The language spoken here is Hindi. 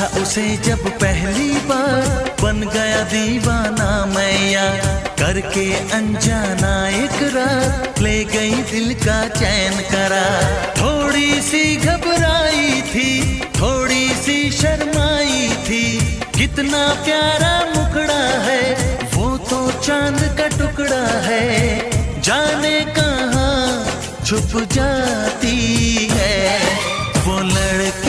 देखा उसे जब पहली बार, बन गया दीवाना मैया, करके अनजाना इकरार, ले गई दिल का चैन करार। थोड़ी सी घबराई थी, थोड़ी सी शर्माई थी, कितना प्यारा मुखड़ा है, वो तो चांद का टुकड़ा है, जाने कहाँ छुप जाती